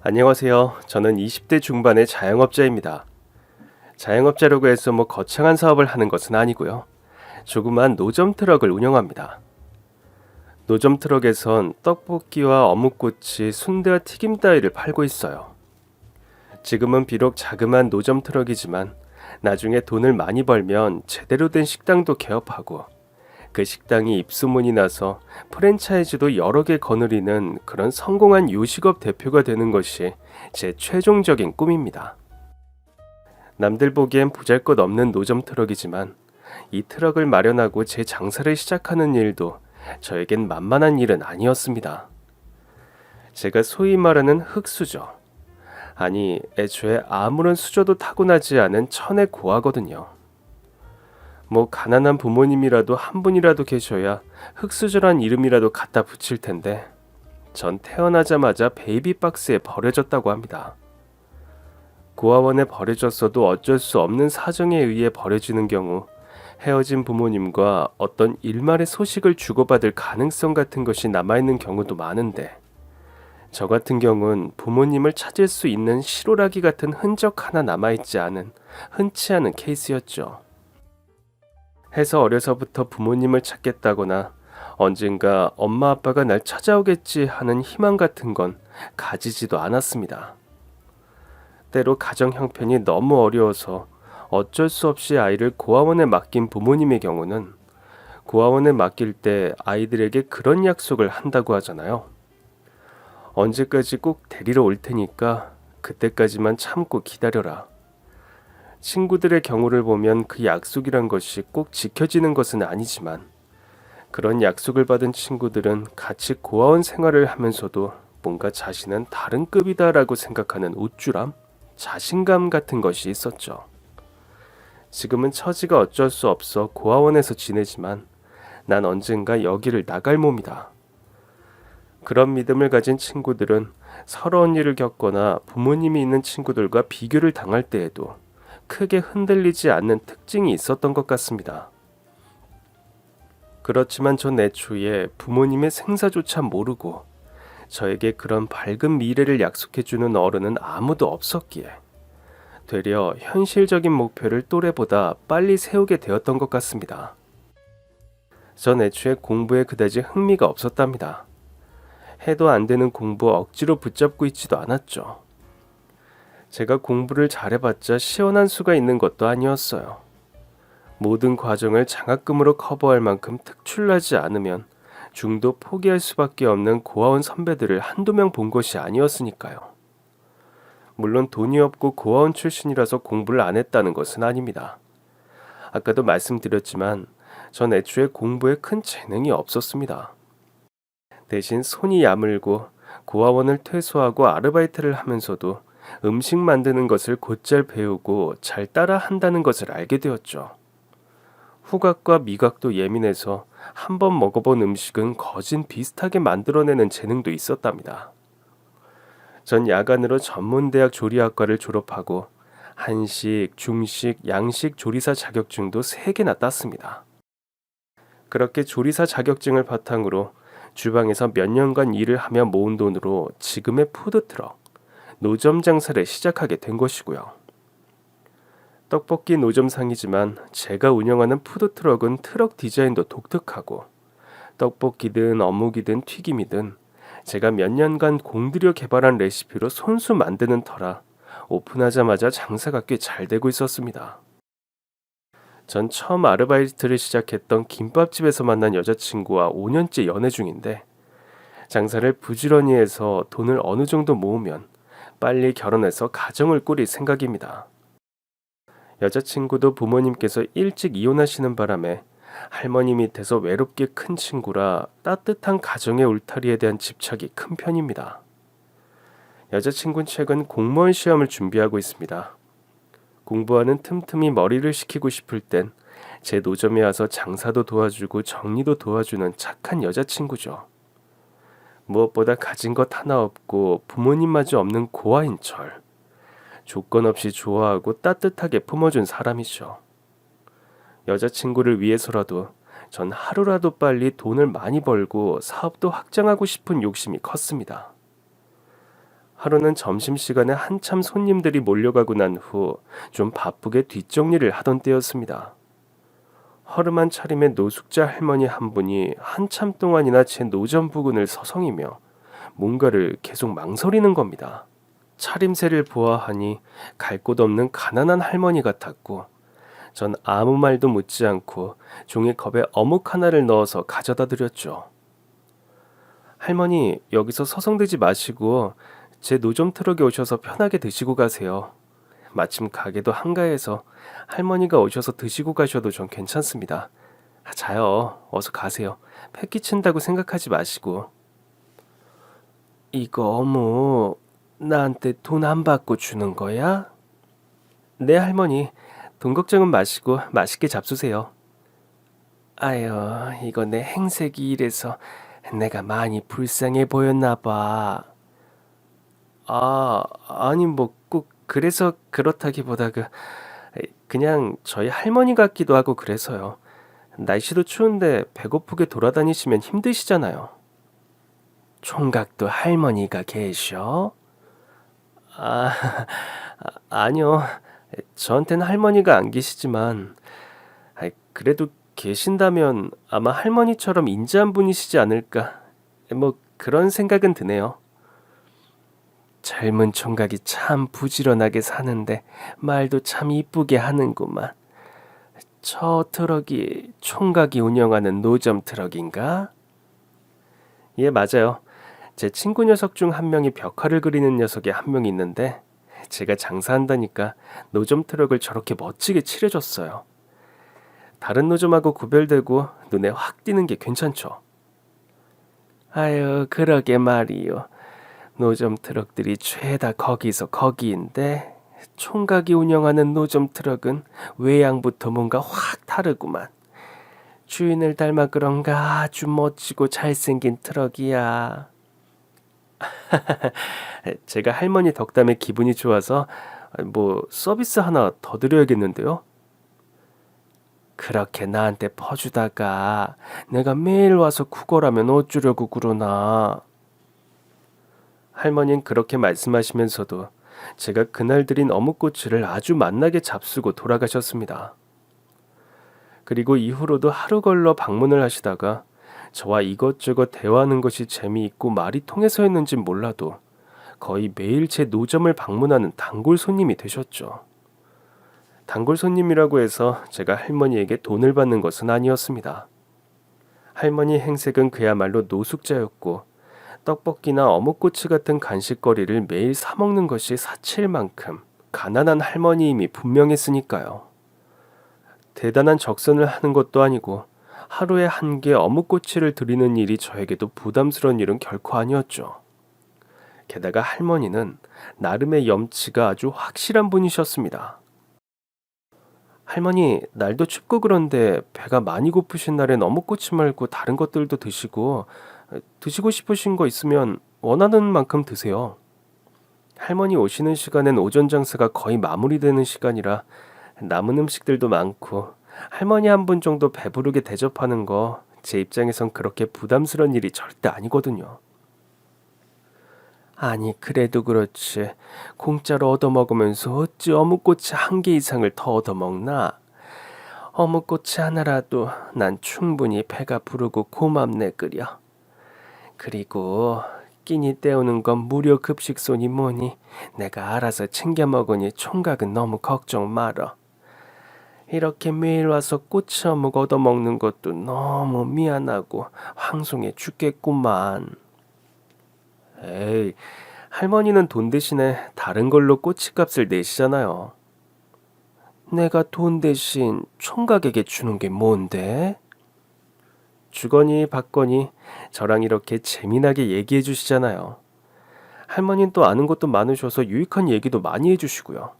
안녕하세요. 저는 20대 중반의 자영업자입니다. 자영업자라고 해서 거창한 사업을 하는 것은 아니고요. 조그만 노점 트럭을 운영합니다. 노점 트럭에선 떡볶이와 어묵꼬치, 순대와 튀김 따위를 팔고 있어요. 지금은 비록 자그마한 노점 트럭이지만 나중에 돈을 많이 벌면 제대로 된 식당도 개업하고 그 식당이 입소문이 나서 프랜차이즈도 여러 개 거느리는 그런 성공한 요식업 대표가 되는 것이 제 최종적인 꿈입니다. 남들 보기엔 보잘것없는 노점 트럭이지만 이 트럭을 마련하고 제 장사를 시작하는 일도 저에겐 만만한 일은 아니었습니다. 제가 소위 말하는 흙수저, 아니 애초에 아무런 수저도 타고나지 않은 천의 고아거든요. 가난한 부모님이라도 한 분이라도 계셔야 흙수저란 이름이라도 갖다 붙일 텐데 전 태어나자마자 베이비박스에 버려졌다고 합니다. 고아원에 버려졌어도 어쩔 수 없는 사정에 의해 버려지는 경우 헤어진 부모님과 어떤 일말의 소식을 주고받을 가능성 같은 것이 남아있는 경우도 많은데 저 같은 경우는 부모님을 찾을 수 있는 실오라기 같은 흔적 하나 남아있지 않은 흔치 않은 케이스였죠. 해서 어려서부터 부모님을 찾겠다거나 언젠가 엄마 아빠가 날 찾아오겠지 하는 희망 같은 건 가지지도 않았습니다. 때로 가정 형편이 너무 어려워서 어쩔 수 없이 아이를 고아원에 맡긴 부모님의 경우는 고아원에 맡길 때 아이들에게 그런 약속을 한다고 하잖아요. 언제까지 꼭 데리러 올 테니까 그때까지만 참고 기다려라. 친구들의 경우를 보면 그 약속이란 것이 꼭 지켜지는 것은 아니지만 그런 약속을 받은 친구들은 같이 고아원 생활을 하면서도 뭔가 자신은 다른 급이다라고 생각하는 우쭐함, 자신감 같은 것이 있었죠. 지금은 처지가 어쩔 수 없어 고아원에서 지내지만 난 언젠가 여기를 나갈 몸이다. 그런 믿음을 가진 친구들은 서러운 일을 겪거나 부모님이 있는 친구들과 비교를 당할 때에도 크게 흔들리지 않는 특징이 있었던 것 같습니다. 그렇지만 전 애초에 부모님의 생사조차 모르고 저에게 그런 밝은 미래를 약속해주는 어른은 아무도 없었기에 되려 현실적인 목표를 또래보다 빨리 세우게 되었던 것 같습니다. 전 애초에 공부에 그다지 흥미가 없었답니다. 해도 안 되는 공부 억지로 붙잡고 있지도 않았죠. 제가 공부를 잘해봤자 시원한 수가 있는 것도 아니었어요. 모든 과정을 장학금으로 커버할 만큼 특출나지 않으면 중도 포기할 수밖에 없는 고아원 선배들을 한두 명 본 것이 아니었으니까요. 물론 돈이 없고 고아원 출신이라서 공부를 안 했다는 것은 아닙니다. 아까도 말씀드렸지만 전 애초에 공부에 큰 재능이 없었습니다. 대신 손이 야물고 고아원을 퇴소하고 아르바이트를 하면서도 음식 만드는 것을 곧잘 배우고 잘 따라 한다는 것을 알게 되었죠. 후각과 미각도 예민해서 한번 먹어본 음식은 거진 비슷하게 만들어내는 재능도 있었답니다. 전 야간으로 전문대학 조리학과를 졸업하고 한식, 중식, 양식 조리사 자격증도 3개나 땄습니다. 그렇게 조리사 자격증을 바탕으로 주방에서 몇 년간 일을 하며 모은 돈으로 지금의 푸드트럭, 노점 장사를 시작하게 된 것이고요. 떡볶이 노점상이지만 제가 운영하는 푸드트럭은 트럭 디자인도 독특하고 떡볶이든 어묵이든 튀김이든 제가 몇 년간 공들여 개발한 레시피로 손수 만드는 터라 오픈하자마자 장사가 꽤 잘 되고 있었습니다. 전 처음 아르바이트를 시작했던 김밥집에서 만난 여자친구와 5년째 연애 중인데 장사를 부지런히 해서 돈을 어느 정도 모으면 빨리 결혼해서 가정을 꾸릴 생각입니다. 여자친구도 부모님께서 일찍 이혼하시는 바람에 할머니 밑에서 외롭게 큰 친구라 따뜻한 가정의 울타리에 대한 집착이 큰 편입니다. 여자친구는 최근 공무원 시험을 준비하고 있습니다. 공부하는 틈틈이 머리를 식히고 싶을 땐 제 노점에 와서 장사도 도와주고 정리도 도와주는 착한 여자친구죠. 무엇보다 가진 것 하나 없고 부모님마저 없는 고아인 절. 조건 없이 좋아하고 따뜻하게 품어준 사람이죠. 여자친구를 위해서라도 전 하루라도 빨리 돈을 많이 벌고 사업도 확장하고 싶은 욕심이 컸습니다. 하루는 점심시간에 한참 손님들이 몰려가고 난 후 좀 바쁘게 뒷정리를 하던 때였습니다. 허름한 차림의 노숙자 할머니 한 분이 한참 동안이나 제 노점 부근을 서성이며 뭔가를 계속 망설이는 겁니다. 차림새를 보아하니 갈 곳 없는 가난한 할머니 같았고 전 아무 말도 묻지 않고 종이컵에 어묵 하나를 넣어서 가져다 드렸죠. 할머니, 여기서 서성대지 마시고 제 노점 트럭에 오셔서 편하게 드시고 가세요. 마침 가게도 한가해서 할머니가 오셔서 드시고 가셔도 전 괜찮습니다. 자요, 어서 가세요. 패 끼친다고 생각하지 마시고. 이거 어묵 나한테 돈 안 받고 주는 거야? 네, 할머니. 돈 걱정은 마시고 맛있게 잡수세요. 아유, 이거 내 행색이 이래서 내가 많이 불쌍해 보였나 봐. 아니 뭐 꼭 그래서 그렇다기보다 그냥 저희 할머니 같기도 하고 그래서요. 날씨도 추운데 배고프게 돌아다니시면 힘드시잖아요. 총각도 할머니가 계셔? 아, 아니요. 저한테는 할머니가 안 계시지만 그래도 계신다면 아마 할머니처럼 인자한 분이시지 않을까. 뭐 그런 생각은 드네요. 젊은 총각이 참 부지런하게 사는데 말도 참 이쁘게 하는구만. 저 트럭이 총각이 운영하는 노점 트럭인가? 예, 맞아요. 제 친구 녀석 중 한 명이 벽화를 그리는 녀석이 한 명 있는데 제가 장사한다니까 노점 트럭을 저렇게 멋지게 칠해줬어요. 다른 노점하고 구별되고 눈에 확 띄는 게 괜찮죠. 아유, 그러게 말이요. 노점 트럭들이 죄다 거기서 거기인데 총각이 운영하는 노점 트럭은 외양부터 뭔가 확 다르구만. 주인을 닮아 그런가 아주 멋지고 잘생긴 트럭이야. 제가 할머니 덕담에 기분이 좋아서 뭐 서비스 하나 더 드려야겠는데요. 그렇게 나한테 퍼주다가 내가 매일 와서 구걸하면 어쩌려고 그러나. 할머니는 그렇게 말씀하시면서도 제가 그날 드린 어묵꼬치를 아주 맛나게 잡수고 돌아가셨습니다. 그리고 이후로도 하루 걸러 방문을 하시다가 저와 이것저것 대화하는 것이 재미있고 말이 통해서였는진 몰라도 거의 매일 제 노점을 방문하는 단골 손님이 되셨죠. 단골 손님이라고 해서 제가 할머니에게 돈을 받는 것은 아니었습니다. 할머니 행색은 그야말로 노숙자였고 떡볶이나 어묵꼬치 같은 간식거리를 매일 사 먹는 것이 사치일 만큼 가난한 할머니임이 분명했으니까요. 대단한 적선을 하는 것도 아니고 하루에 한 개 어묵꼬치를 드리는 일이 저에게도 부담스러운 일은 결코 아니었죠. 게다가 할머니는 나름의 염치가 아주 확실한 분이셨습니다. 할머니, 날도 춥고 그런데 배가 많이 고프신 날엔 어묵꼬치 말고 다른 것들도 드시고 싶으신 거 있으면 원하는 만큼 드세요. 할머니 오시는 시간엔 오전 장사가 거의 마무리되는 시간이라 남은 음식들도 많고 할머니 한 분 정도 배부르게 대접하는 거 제 입장에선 그렇게 부담스러운 일이 절대 아니거든요. 아니 그래도 그렇지 공짜로 얻어먹으면서 어찌 어묵꼬치 한 개 이상을 더 얻어먹나? 어묵꼬치 하나라도 난 충분히 배가 부르고 고맙네 끓여. 그리고 끼니 때우는 건 무료 급식소니 뭐니 내가 알아서 챙겨 먹으니 총각은 너무 걱정 말어. 이렇게 매일 와서 꼬치 어묵 얻어먹는 것도 너무 미안하고 황송해 죽겠구만. 에이, 할머니는 돈 대신에 다른 걸로 꼬치값을 내시잖아요. 내가 돈 대신 총각에게 주는 게 뭔데? 주거니 받거니 저랑 이렇게 재미나게 얘기해 주시잖아요. 할머니는 또 아는 것도 많으셔서 유익한 얘기도 많이 해주시고요.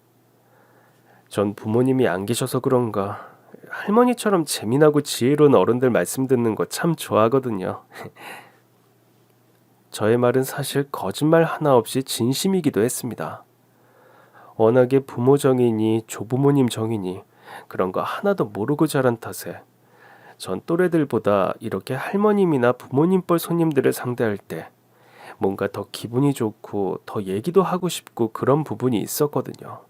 전 부모님이 안 계셔서 그런가 할머니처럼 재미나고 지혜로운 어른들 말씀 듣는 거 참 좋아하거든요. 저의 말은 사실 거짓말 하나 없이 진심이기도 했습니다. 워낙에 부모 정이니 조부모님 정이니 그런 거 하나도 모르고 자란 탓에 전 또래들보다 이렇게 할머님이나 부모님 뻘 손님들을 상대할 때 뭔가 더 기분이 좋고 더 얘기도 하고 싶고 그런 부분이 있었거든요.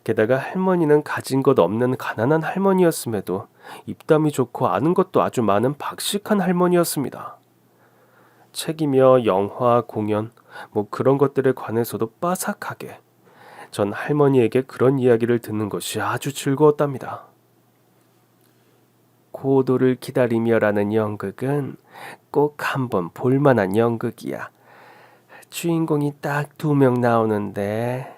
게다가 할머니는 가진 것 없는 가난한 할머니였음에도 입담이 좋고 아는 것도 아주 많은 박식한 할머니였습니다. 책이며 영화, 공연, 뭐 그런 것들에 관해서도 빠삭하게 전 할머니에게 그런 이야기를 듣는 것이 아주 즐거웠답니다. 고도를 기다리며라는 연극은 꼭 한번 볼만한 연극이야. 주인공이 딱 2명 나오는데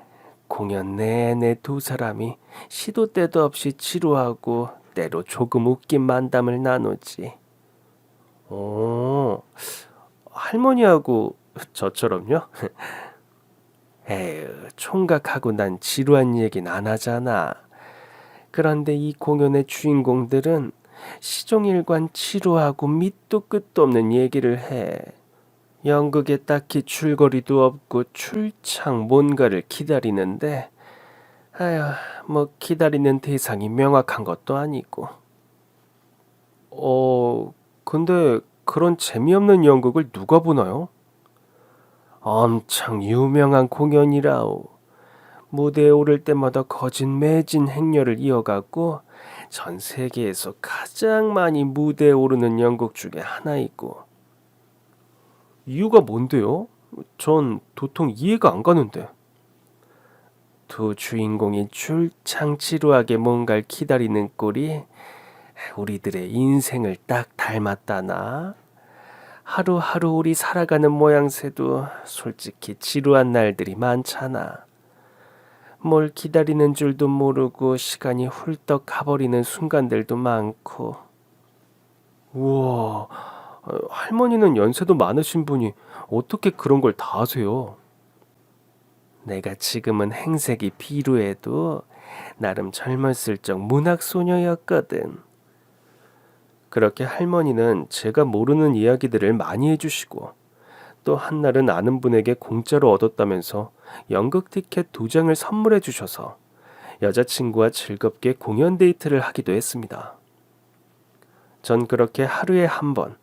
공연 내내 두 사람이 시도 때도 없이 지루하고 때로 조금 웃긴 만담을 나누지. 오, 할머니하고 저처럼요? 에휴, 총각하고 난 지루한 얘기는 안 하잖아. 그런데 이 공연의 주인공들은 시종일관 지루하고 밑도 끝도 없는 얘기를 해. 연극에 딱히 줄거리도 없고 출창 뭔가를 기다리는데, 아휴, 뭐 기다리는 대상이 명확한 것도 아니고. 근데 그런 재미없는 연극을 누가 보나요? 엄청 유명한 공연이라오. 무대에 오를 때마다 거진 매진 행렬을 이어가고 전 세계에서 가장 많이 무대에 오르는 연극 중에 하나이고. 이유가 뭔데요? 전 도통 이해가 안 가는데. 두 주인공이 출창 지루하게 뭔가를 기다리는 꼴이 우리들의 인생을 딱 닮았다나? 하루하루 우리 살아가는 모양새도 솔직히 지루한 날들이 많잖아. 뭘 기다리는 줄도 모르고 시간이 훌떡 가버리는 순간들도 많고. 우와, 할머니는 연세도 많으신 분이 어떻게 그런 걸 다 아세요? 내가 지금은 행색이 비루해도 나름 젊었을 적 문학소녀였거든. 그렇게 할머니는 제가 모르는 이야기들을 많이 해주시고 또 한날은 아는 분에게 공짜로 얻었다면서 연극 티켓 2장을 선물해 주셔서 여자친구와 즐겁게 공연 데이트를 하기도 했습니다. 전 그렇게 하루에 한 번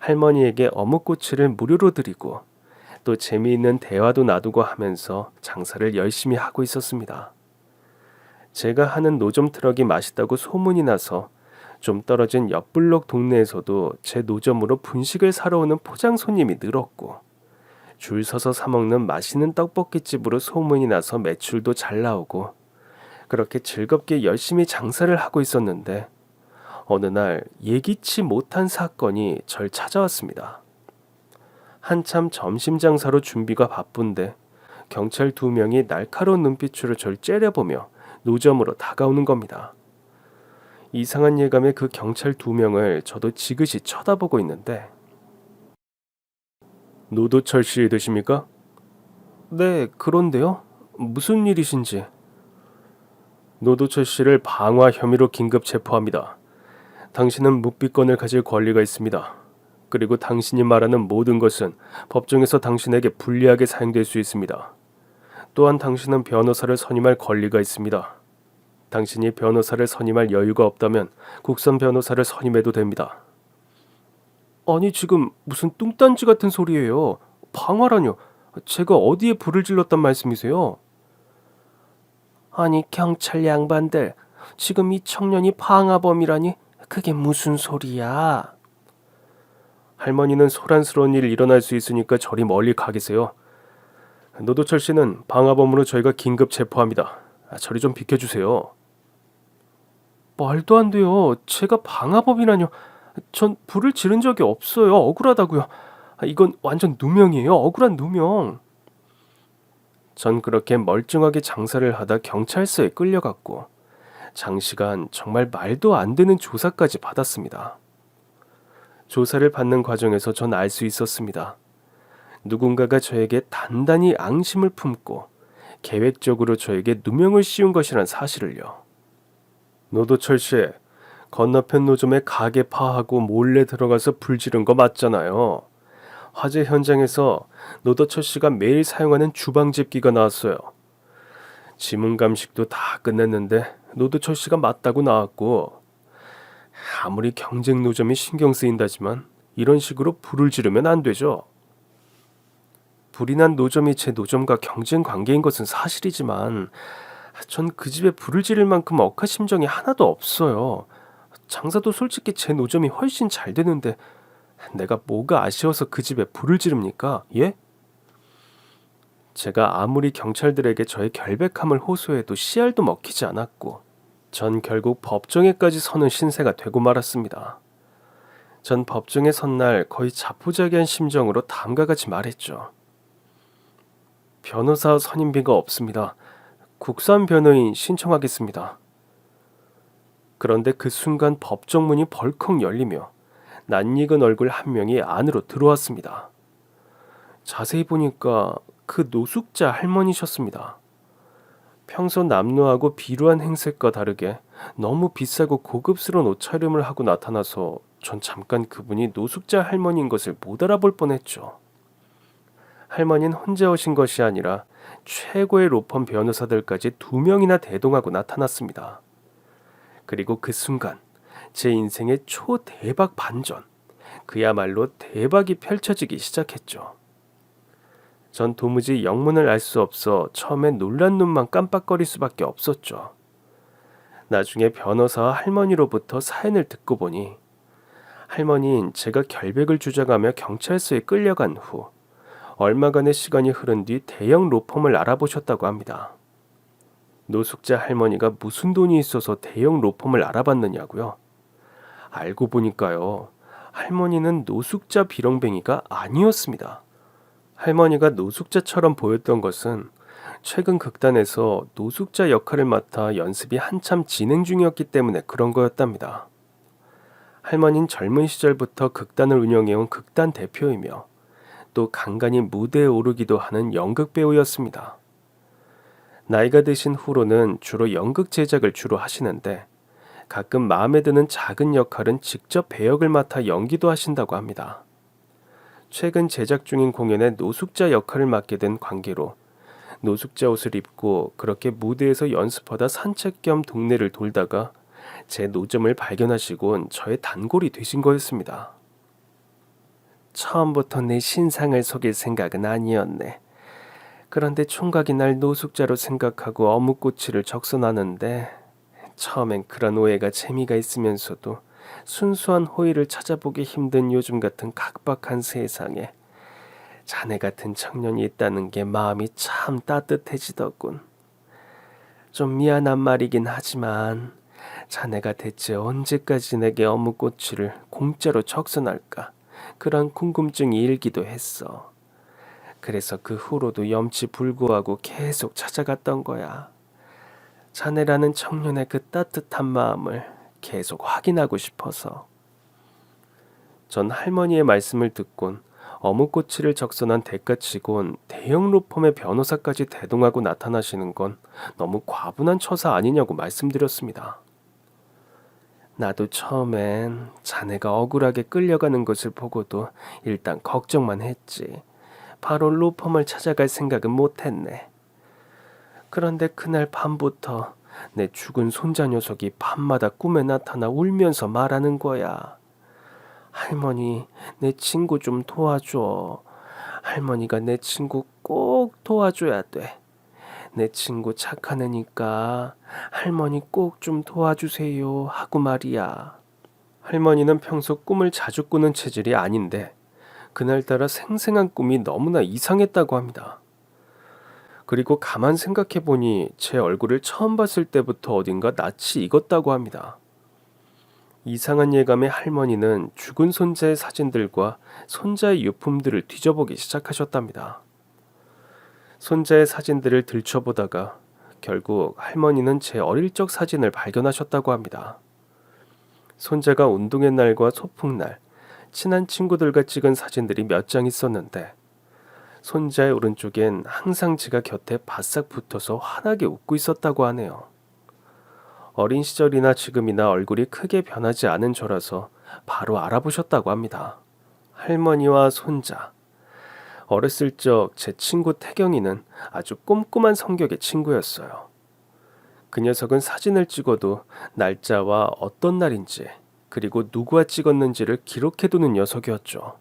할머니에게 어묵꼬치를 무료로 드리고 또 재미있는 대화도 나누고 하면서 장사를 열심히 하고 있었습니다. 제가 하는 노점 트럭이 맛있다고 소문이 나서 좀 떨어진 옆블록 동네에서도 제 노점으로 분식을 사러 오는 포장 손님이 늘었고 줄 서서 사 먹는 맛있는 떡볶이집으로 소문이 나서 매출도 잘 나오고 그렇게 즐겁게 열심히 장사를 하고 있었는데 어느 날 예기치 못한 사건이 절 찾아왔습니다. 한참 점심 장사로 준비가 바쁜데 경찰 2명이 날카로운 눈빛으로 절 째려보며 노점으로 다가오는 겁니다. 이상한 예감에 그 경찰 2명을 저도 지그시 쳐다보고 있는데 노도철 씨 되십니까? 네, 그런데요. 무슨 일이신지. 노도철 씨를 방화 혐의로 긴급 체포합니다. 당신은 묵비권을 가질 권리가 있습니다. 그리고 당신이 말하는 모든 것은 법정에서 당신에게 불리하게 사용될 수 있습니다. 또한 당신은 변호사를 선임할 권리가 있습니다. 당신이 변호사를 선임할 여유가 없다면 국선 변호사를 선임해도 됩니다. 아니 지금 무슨 뚱딴지 같은 소리예요. 방화라뇨. 제가 어디에 불을 질렀단 말씀이세요? 아니 경찰 양반들, 지금 이 청년이 방화범이라니 그게 무슨 소리야? 할머니는 소란스러운 일이 일어날 수 있으니까 저리 멀리 가 계세요. 노도철 씨는 방화범으로 저희가 긴급 체포합니다. 저리 좀 비켜주세요. 말도 안 돼요. 제가 방화범이라뇨. 전 불을 지른 적이 없어요. 억울하다고요. 이건 완전 누명이에요. 억울한 누명. 전 그렇게 멀쩡하게 장사를 하다 경찰서에 끌려갔고 장시간 정말 말도 안 되는 조사까지 받았습니다. 조사를 받는 과정에서 전 알 수 있었습니다. 누군가가 저에게 단단히 앙심을 품고 계획적으로 저에게 누명을 씌운 것이란 사실을요. 노도철 씨, 건너편 노점에 가게 파하고 몰래 들어가서 불 지른 거 맞잖아요. 화재 현장에서 노도철 씨가 매일 사용하는 주방집기가 나왔어요. 지문 감식도 다 끝냈는데 노도철 씨가 맞다고 나왔고 아무리 경쟁 노점이 신경 쓰인다지만 이런 식으로 불을 지르면 안 되죠. 불이 난 노점이 제 노점과 경쟁 관계인 것은 사실이지만 전 그 집에 불을 지를 만큼 억한 심정이 하나도 없어요. 장사도 솔직히 제 노점이 훨씬 잘 되는데 내가 뭐가 아쉬워서 그 집에 불을 지릅니까? 예? 제가 아무리 경찰들에게 저의 결백함을 호소해도 씨알도 먹히지 않았고 전 결국 법정에까지 서는 신세가 되고 말았습니다. 전 법정에 선 날 거의 자포자기한 심정으로 다음과 같이 말했죠. 변호사 선임비가 없습니다. 국산 변호인 신청하겠습니다. 그런데 그 순간 법정 문이 벌컥 열리며 낯익은 얼굴 한 명이 안으로 들어왔습니다. 자세히 보니까 그 노숙자 할머니셨습니다. 평소 남루하고 비루한 행색과 다르게 너무 비싸고 고급스러운 옷차림을 하고 나타나서 전 잠깐 그분이 노숙자 할머니인 것을 못 알아볼 뻔했죠. 할머니는 혼자 오신 것이 아니라 최고의 로펌 변호사들까지 2명이나 대동하고 나타났습니다. 그리고 그 순간 제 인생의 초대박 반전, 그야말로 대박이 펼쳐지기 시작했죠. 전 도무지 영문을 알 수 없어 처음엔 놀란 눈만 깜빡거릴 수밖에 없었죠. 나중에 변호사와 할머니로부터 사연을 듣고 보니 할머니는 제가 결백을 주장하며 경찰서에 끌려간 후 얼마간의 시간이 흐른 뒤 대형 로펌을 알아보셨다고 합니다. 노숙자 할머니가 무슨 돈이 있어서 대형 로펌을 알아봤느냐고요? 알고 보니까요. 할머니는 노숙자 비렁뱅이가 아니었습니다. 할머니가 노숙자처럼 보였던 것은 최근 극단에서 노숙자 역할을 맡아 연습이 한참 진행 중이었기 때문에 그런 거였답니다. 할머니는 젊은 시절부터 극단을 운영해온 극단 대표이며 또 간간히 무대에 오르기도 하는 연극 배우였습니다. 나이가 드신 후로는 주로 연극 제작을 주로 하시는데 가끔 마음에 드는 작은 역할은 직접 배역을 맡아 연기도 하신다고 합니다. 최근 제작 중인 공연에 노숙자 역할을 맡게 된 관계로 노숙자 옷을 입고 그렇게 무대에서 연습하다 산책 겸 동네를 돌다가 제 노점을 발견하시곤 저의 단골이 되신 거였습니다. 처음부터 내 신상을 속일 생각은 아니었네. 그런데 총각이 날 노숙자로 생각하고 어묵꼬치를 적선하는데 처음엔 그런 오해가 재미가 있으면서도 순수한 호의를 찾아보기 힘든 요즘 같은 각박한 세상에 자네 같은 청년이 있다는 게 마음이 참 따뜻해지더군. 좀 미안한 말이긴 하지만 자네가 대체 언제까지 내게 어묵꼬치를 공짜로 적선할까 그런 궁금증이 일기도 했어. 그래서 그 후로도 염치불구하고 계속 찾아갔던 거야. 자네라는 청년의 그 따뜻한 마음을 계속 확인하고 싶어서. 전 할머니의 말씀을 듣곤 어묵꼬치를 적선한 대가치곤 대형 로펌의 변호사까지 대동하고 나타나시는 건 너무 과분한 처사 아니냐고 말씀드렸습니다. 나도 처음엔 자네가 억울하게 끌려가는 것을 보고도 일단 걱정만 했지. 바로 로펌을 찾아갈 생각은 못했네. 그런데 그날 밤부터 내 죽은 손자 녀석이 밤마다 꿈에 나타나 울면서 말하는 거야. 할머니, 내 친구 좀 도와줘. 할머니가 내 친구 꼭 도와줘야 돼. 내 친구 착한 애니까 할머니 꼭 좀 도와주세요 하고 말이야. 할머니는 평소 꿈을 자주 꾸는 체질이 아닌데 그날따라 생생한 꿈이 너무나 이상했다고 합니다. 그리고 가만 생각해보니 제 얼굴을 처음 봤을 때부터 어딘가 낯이 익었다고 합니다. 이상한 예감에 할머니는 죽은 손자의 사진들과 손자의 유품들을 뒤져보기 시작하셨답니다. 손자의 사진들을 들춰보다가 결국 할머니는 제 어릴 적 사진을 발견하셨다고 합니다. 손자가 운동회 날과 소풍날, 친한 친구들과 찍은 사진들이 몇 장 있었는데 손자의 오른쪽엔 항상 제가 곁에 바싹 붙어서 환하게 웃고 있었다고 하네요. 어린 시절이나 지금이나 얼굴이 크게 변하지 않은 저라서 바로 알아보셨다고 합니다. 할머니와 손자. 어렸을 적 제 친구 태경이는 아주 꼼꼼한 성격의 친구였어요. 그 녀석은 사진을 찍어도 날짜와 어떤 날인지 그리고 누구와 찍었는지를 기록해두는 녀석이었죠.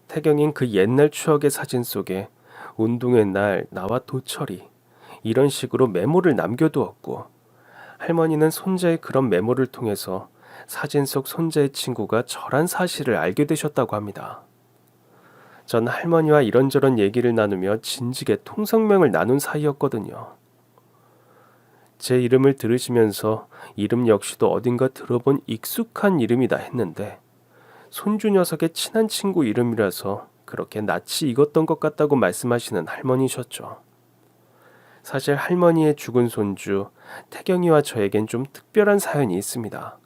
태경인 그 옛날 추억의 사진 속에 운동회 날 나와 도철이 이런 식으로 메모를 남겨두었고, 할머니는 손자의 그런 메모를 통해서 사진 속 손자의 친구가 저란 사실을 알게 되셨다고 합니다. 전 할머니와 이런저런 얘기를 나누며 진지게 통성명을 나눈 사이였거든요. 제 이름을 들으시면서 이름 역시도 어딘가 들어본 익숙한 이름이다 했는데, 손주 녀석의 친한 친구 이름이라서 그렇게 낯이 익었던 것 같다고 말씀하시는 할머니셨죠. 사실 할머니의 죽은 손주 태경이와 저에겐 좀 특별한 사연이 있습니다.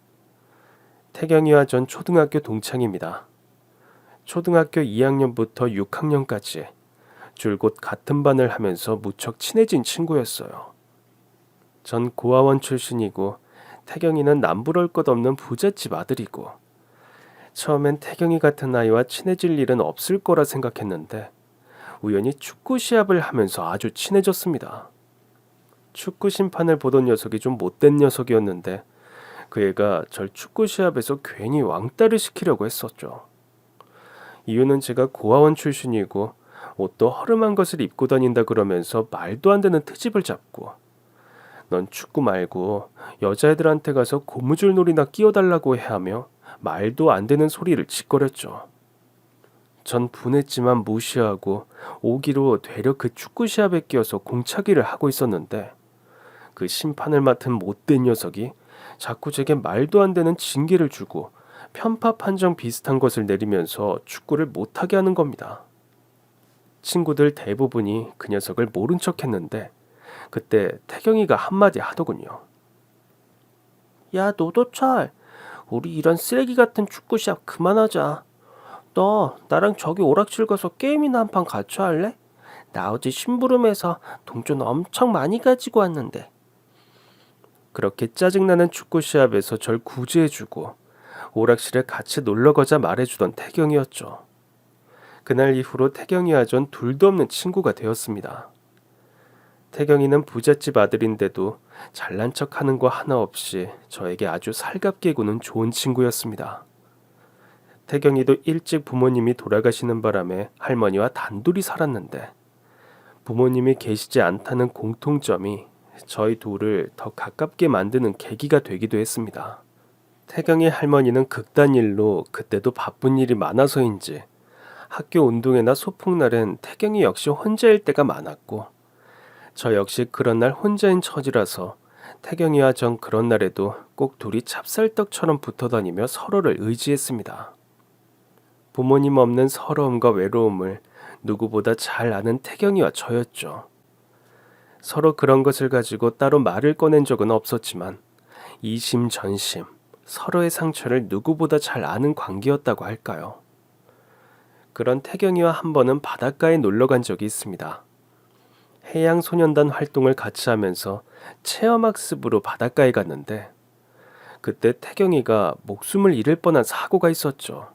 태경이와 전 초등학교 동창입니다. 초등학교 2학년부터 6학년까지 줄곧 같은 반을 하면서 무척 친해진 친구였어요. 전 고아원 출신이고 태경이는 남부러울 것 없는 부잣집 아들이고, 처음엔 태경이 같은 아이와 친해질 일은 없을 거라 생각했는데 우연히 축구 시합을 하면서 아주 친해졌습니다. 축구 심판을 보던 녀석이 좀 못된 녀석이었는데 그 애가 절 축구 시합에서 괜히 왕따를 시키려고 했었죠. 이유는 제가 고아원 출신이고 옷도 허름한 것을 입고 다닌다 그러면서 말도 안 되는 트집을 잡고, 넌 축구 말고 여자애들한테 가서 고무줄 놀이나 끼워달라고 해 하며 말도 안 되는 소리를 짓거렸죠. 전 분했지만 무시하고 오기로 되려 그 축구 시합에 끼어서 공차기를 하고 있었는데, 그 심판을 맡은 못된 녀석이 자꾸 제게 말도 안 되는 징계를 주고 편파 판정 비슷한 것을 내리면서 축구를 못하게 하는 겁니다. 친구들 대부분이 그 녀석을 모른 척 했는데 그때 태경이가 한마디 하더군요. 야, 노도철, 우리 이런 쓰레기 같은 축구 시합 그만하자. 너 나랑 저기 오락실 가서 게임이나 한 판 같이 할래? 나 어제 심부름해서 동전 엄청 많이 가지고 왔는데. 그렇게 짜증나는 축구 시합에서 절 구제해주고 오락실에 같이 놀러가자 말해주던 태경이었죠. 그날 이후로 태경이와 전 둘도 없는 친구가 되었습니다. 태경이는 부잣집 아들인데도 잘난 척하는 거 하나 없이 저에게 아주 살갑게 구는 좋은 친구였습니다. 태경이도 일찍 부모님이 돌아가시는 바람에 할머니와 단둘이 살았는데, 부모님이 계시지 않다는 공통점이 저희 둘을 더 가깝게 만드는 계기가 되기도 했습니다. 태경이 할머니는 극단 일로 그때도 바쁜 일이 많아서인지 학교 운동회나 소풍날엔 태경이 역시 혼자일 때가 많았고, 저 역시 그런 날 혼자인 처지라서 태경이와 전 그런 날에도 꼭 둘이 찹쌀떡처럼 붙어다니며 서로를 의지했습니다. 부모님 없는 서러움과 외로움을 누구보다 잘 아는 태경이와 저였죠. 서로 그런 것을 가지고 따로 말을 꺼낸 적은 없었지만 이심전심 서로의 상처를 누구보다 잘 아는 관계였다고 할까요? 그런 태경이와 한 번은 바닷가에 놀러 간 적이 있습니다. 해양소년단 활동을 같이 하면서 체험학습으로 바닷가에 갔는데, 그때 태경이가 목숨을 잃을 뻔한 사고가 있었죠.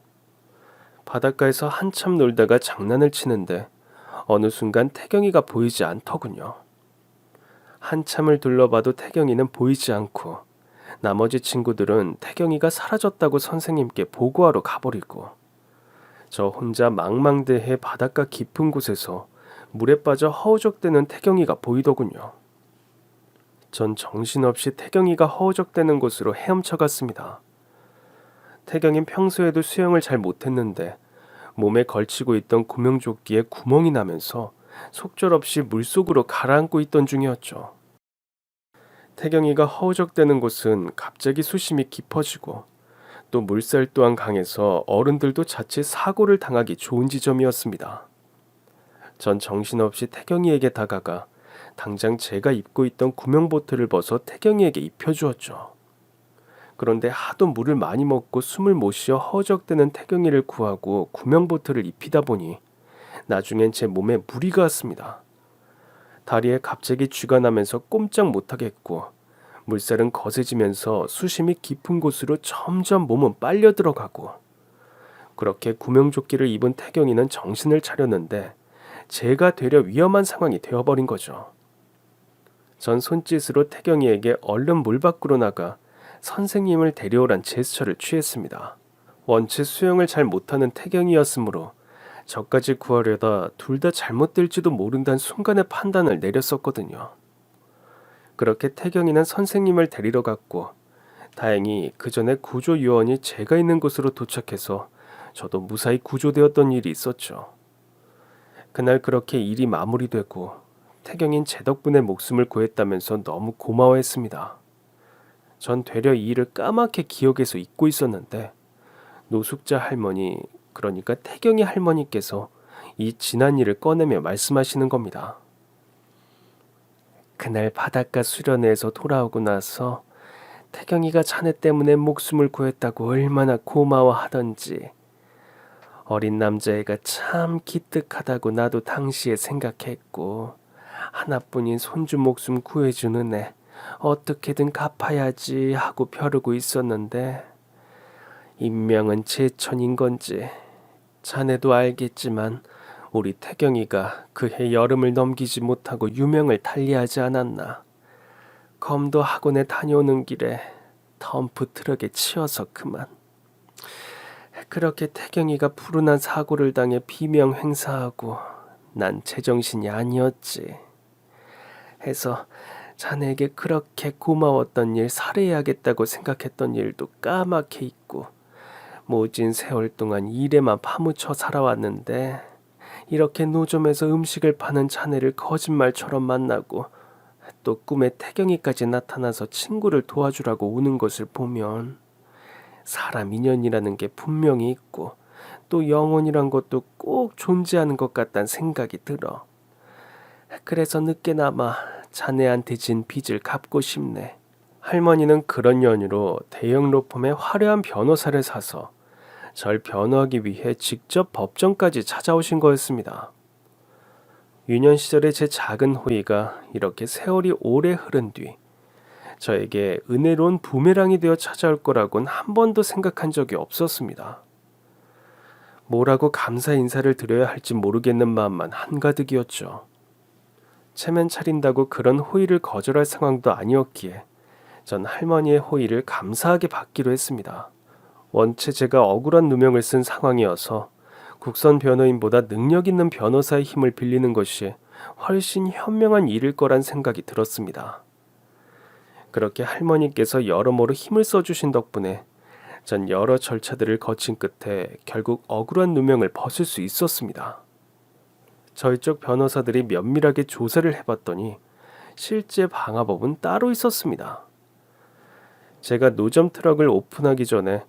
바닷가에서 한참 놀다가 장난을 치는데 어느 순간 태경이가 보이지 않더군요. 한참을 둘러봐도 태경이는 보이지 않고 나머지 친구들은 태경이가 사라졌다고 선생님께 보고하러 가버리고, 저 혼자 망망대해 바닷가 깊은 곳에서 물에 빠져 허우적대는 태경이가 보이더군요. 전 정신없이 태경이가 허우적대는 곳으로 헤엄쳐 갔습니다. 태경인 평소에도 수영을 잘 못했는데 몸에 걸치고 있던 구명조끼에 구멍이 나면서 속절없이 물속으로 가라앉고 있던 중이었죠. 태경이가 허우적대는 곳은 갑자기 수심이 깊어지고 또 물살 또한 강해서 어른들도 자칫 사고를 당하기 좋은 지점이었습니다. 전 정신없이 태경이에게 다가가 당장 제가 입고 있던 구명보트를 벗어 태경이에게 입혀주었죠. 그런데 하도 물을 많이 먹고 숨을 못 쉬어 허우적대는 태경이를 구하고 구명보트를 입히다 보니 나중엔 제 몸에 무리가 왔습니다. 다리에 갑자기 쥐가 나면서 꼼짝 못하겠고, 물살은 거세지면서 수심이 깊은 곳으로 점점 몸은 빨려 들어가고, 그렇게 구명조끼를 입은 태경이는 정신을 차렸는데 제가 되려 위험한 상황이 되어버린 거죠. 전 손짓으로 태경이에게 얼른 물 밖으로 나가 선생님을 데려오란 제스처를 취했습니다. 원체 수영을 잘 못하는 태경이였으므로 저까지 구하려다 둘 다 잘못될지도 모른다는 순간의 판단을 내렸었거든요. 그렇게 태경이는 선생님을 데리러 갔고 다행히 그 전에 구조 요원이 제가 있는 곳으로 도착해서 저도 무사히 구조되었던 일이 있었죠. 그날 그렇게 일이 마무리되고 태경인 제 덕분에 목숨을 구했다면서 너무 고마워했습니다. 전 되려 이 일을 까맣게 기억해서 잊고 있었는데 노숙자 할머니, 그러니까 태경이 할머니께서 이 지난 일을 꺼내며 말씀하시는 겁니다. 그날 바닷가 수련회에서 돌아오고 나서 태경이가 자네 때문에 목숨을 구했다고 얼마나 고마워하던지. 어린 남자애가 참 기특하다고 나도 당시에 생각했고 하나뿐인 손주 목숨 구해주는 애 어떻게든 갚아야지 하고 벼르고 있었는데 인명은 제천인 건지 자네도 알겠지만 우리 태경이가 그해 여름을 넘기지 못하고 유명을 달리하지 않았나. 검도 학원에 다녀오는 길에 덤프 트럭에 치여서 그만. 그렇게 태경이가 불운한 사고를 당해 비명 행사하고 난 제정신이 아니었지. 해서 자네에게 그렇게 고마웠던 일 살해해야겠다고 생각했던 일도 까맣게 잊고 모진 세월 동안 일에만 파묻혀 살아왔는데 이렇게 노점에서 음식을 파는 자네를 거짓말처럼 만나고 또 꿈에 태경이까지 나타나서 친구를 도와주라고 오는 것을 보면 사람 인연이라는 게 분명히 있고 또 영혼이란 것도 꼭 존재하는 것 같다는 생각이 들어. 그래서 늦게나마 자네한테 진 빚을 갚고 싶네. 할머니는 그런 연유로 대형 로펌의 화려한 변호사를 사서 절 변호하기 위해 직접 법정까지 찾아오신 거였습니다. 유년 시절의 제 작은 호의가 이렇게 세월이 오래 흐른 뒤 저에게 은혜로운 부메랑이 되어 찾아올 거라고는 한 번도 생각한 적이 없었습니다. 뭐라고 감사 인사를 드려야 할지 모르겠는 마음만 한가득이었죠. 체면 차린다고 그런 호의를 거절할 상황도 아니었기에 전 할머니의 호의를 감사하게 받기로 했습니다. 원체 제가 억울한 누명을 쓴 상황이어서 국선 변호인보다 능력 있는 변호사의 힘을 빌리는 것이 훨씬 현명한 일일 거란 생각이 들었습니다. 그렇게 할머니께서 여러모로 힘을 써주신 덕분에 전 여러 절차들을 거친 끝에 결국 억울한 누명을 벗을 수 있었습니다. 저희 쪽 변호사들이 면밀하게 조사를 해봤더니 실제 방화법은 따로 있었습니다. 제가 노점 트럭을 오픈하기 전에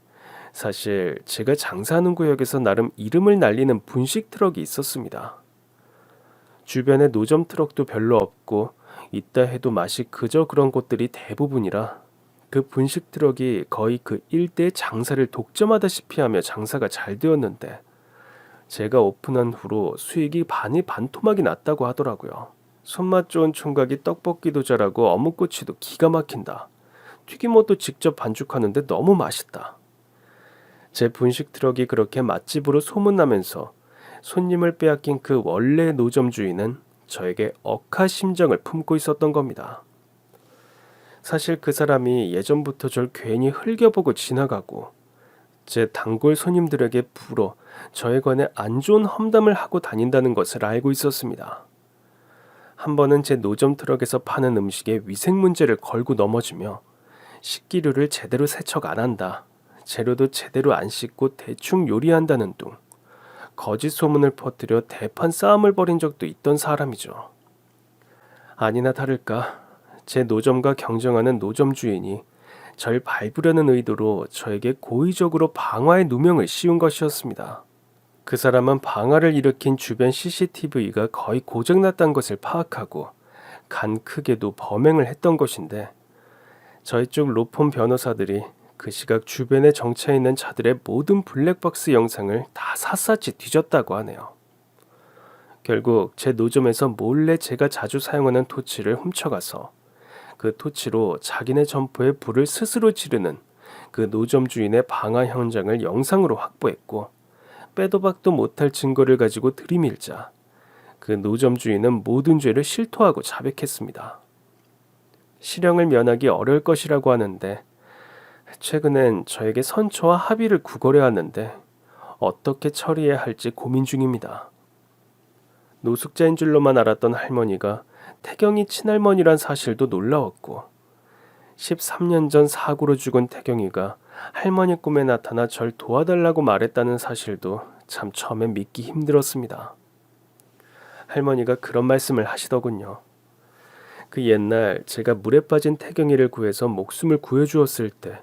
사실 제가 장사하는 구역에서 나름 이름을 날리는 분식 트럭이 있었습니다. 주변에 노점 트럭도 별로 없고 있다 해도 맛이 그저 그런 곳들이 대부분이라 그 분식 트럭이 거의 그 일대의 장사를 독점하다시피 하며 장사가 잘 되었는데 제가 오픈한 후로 수익이 반이 반토막이 났다고 하더라고요. 손맛 좋은 총각이 떡볶이도 잘하고 어묵꼬치도 기가 막힌다. 튀김옷도 직접 반죽하는데 너무 맛있다. 제 분식 트럭이 그렇게 맛집으로 소문나면서 손님을 빼앗긴 그 원래 노점 주인은 저에게 억하심정을 품고 있었던 겁니다. 사실 그 사람이 예전부터 절 괜히 흘겨보고 지나가고 제 단골 손님들에게 불어 저에 관해 안 좋은 험담을 하고 다닌다는 것을 알고 있었습니다. 한 번은 제 노점 트럭에서 파는 음식에 위생 문제를 걸고 넘어지며 식기류를 제대로 세척 안 한다. 재료도 제대로 안 씻고 대충 요리한다는 둥 거짓 소문을 퍼뜨려 대판 싸움을 벌인 적도 있던 사람이죠. 아니나 다를까 제 노점과 경쟁하는 노점 주인이 절 밟으려는 의도로 저에게 고의적으로 방화의 누명을 씌운 것이었습니다. 그 사람은 방화를 일으킨 주변 CCTV가 거의 고장났다는 것을 파악하고 간 크게도 범행을 했던 것인데 저희 쪽 로펌 변호사들이 그 시각 주변에 정차해 있는 차들의 모든 블랙박스 영상을 다 샅샅이 뒤졌다고 하네요. 결국 제 노점에서 몰래 제가 자주 사용하는 토치를 훔쳐가서 그 토치로 자기네 점포에 불을 스스로 지르는 그 노점 주인의 방화 현장을 영상으로 확보했고 빼도 박도 못할 증거를 가지고 들이밀자 그 노점 주인은 모든 죄를 실토하고 자백했습니다. 실형을 면하기 어려울 것이라고 하는데 최근엔 저에게 선처와 합의를 구걸해 왔는데 어떻게 처리해야 할지 고민 중입니다. 노숙자인 줄로만 알았던 할머니가 태경이 친할머니란 사실도 놀라웠고 13년 전 사고로 죽은 태경이가 할머니 꿈에 나타나 절 도와달라고 말했다는 사실도 참 처음엔 믿기 힘들었습니다. 할머니가 그런 말씀을 하시더군요. 그 옛날 제가 물에 빠진 태경이를 구해서 목숨을 구해주었을 때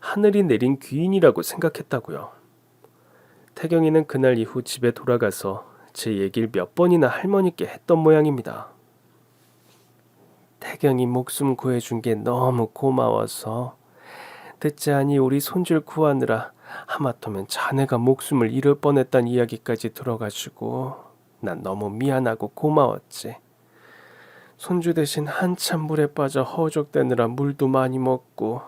하늘이 내린 귀인이라고 생각했다고요. 태경이는 그날 이후 집에 돌아가서 제 얘기를 몇 번이나 할머니께 했던 모양입니다. 태경이 목숨 구해준 게 너무 고마워서 듣자하니 우리 손주를 구하느라 하마터면 자네가 목숨을 잃을 뻔했단 이야기까지 들어가지고 난 너무 미안하고 고마웠지. 손주 대신 한참 물에 빠져 허우적대느라 물도 많이 먹고